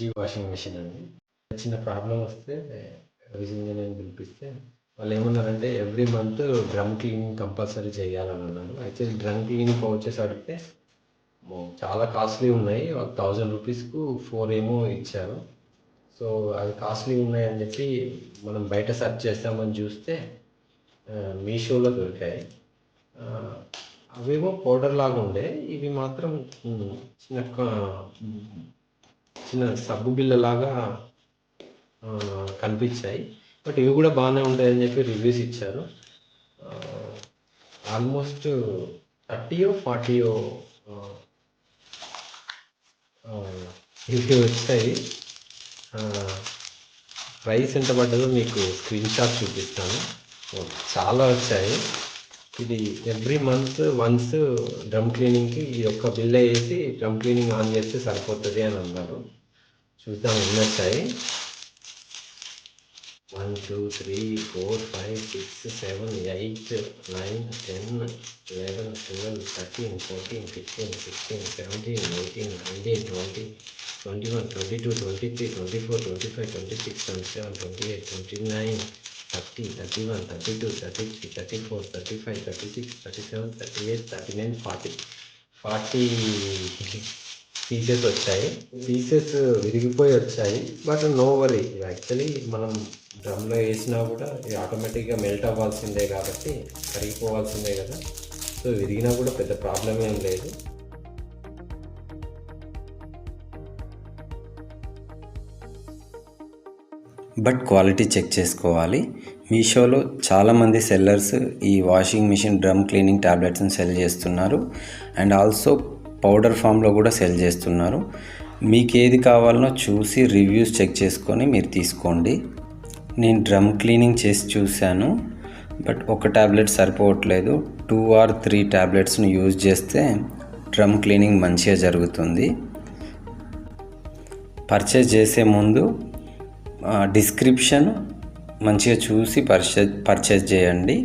ఈ washing machine అండి. చిన్న ప్రాబ్లమ్ వస్తే సర్వీస్ ఇంజనీర్ని పిలిపిస్తే వాళ్ళు ఏమన్నారంటే every month drum cleaning compulsory చేయాలని అన్నారు. అయితే డ్రమ్ క్లీనింగ్ పౌచెస్ అడిగితే చాలా కాస్ట్లీ ఉన్నాయి. 1000 రూపీస్కు 4 ఏమో ఇచ్చారు. సో అవి కాస్ట్లీ ఉన్నాయని చెప్పి మనం బయట సెర్చ్ చేస్తామని చూస్తే మీషోలో దొరికాయి. అవేమో పౌడర్ లాగా ఉండే, ఇవి మాత్రం చిన్న చిన్న సబ్బు బిళ్ళలాగా కనిపించాయి. బట్ ఇవి కూడా బాగానే ఉంటాయని చెప్పి రివ్యూస్ ఇచ్చారు. ఆల్మోస్ట్ 30 ఇవి వచ్చాయి. ప్రైస్ ఎంత పడ్డదో మీకు స్క్రీన్ షాట్ చూపిస్తాను. చాలా వచ్చాయి. ఇది ఎవ్రీ మంత్ వన్స్ డ్రమ్ క్లీనింగ్కి ఈ యొక్క బిల్ వేసి డ్రమ్ క్లీనింగ్ ఆన్ చేస్తే సరిపోతుంది అని అన్నారు. చూద్దాం ఎన్ని వచ్చాయి. 1 2 3 4 5 6 7 8 9 10 11 12 13 14 15 16 17 18 19 20 21 22 23 24 25 26 27 28 29 30 31 32 33 34 35 36 37 38 39 40 పీసెస్ వచ్చాయి. పీసెస్ విరిగిపోయి వచ్చాయి. బట్ నో వరీ, యాక్చువల్లీ మనం డ్రమ్లో వేసినా కూడా ఇది ఆటోమేటిక్గా మెల్ట్ అవ్వాల్సిందే కాబట్టి కరిగిపోవాల్సిందే కదా. సో విరిగినా కూడా పెద్ద ప్రాబ్లం ఏం లేదు. బట్ క్వాలిటీ చెక్ చేసుకోవాలి. మీషోలో చాలామంది సెల్లర్స్ ఈ వాషింగ్ మిషన్ డ్రమ్ క్లీనింగ్ ట్యాబ్లెట్స్ని సెల్ చేస్తున్నారు. అండ్ ఆల్సో పౌడర్ ఫామ్లో కూడా సెల్ చేస్తున్నారు. మీకు ఏది కావాలనో చూసి రివ్యూస్ చెక్ చేసుకొని మీరు తీసుకోండి. నేను డ్రమ్ క్లీనింగ్ చేసి చూశాను, బట్ ఒక ట్యాబ్లెట్ సరిపోవట్లేదు. 2 or 3 ట్యాబ్లెట్స్ని యూజ్ చేస్తే డ్రమ్ క్లీనింగ్ మంచిగా జరుగుతుంది. పర్చేజ్ చేసే ముందు డిస్క్రిప్షన్ మంచిగా చూసి పర్చేజ్ చేయండి.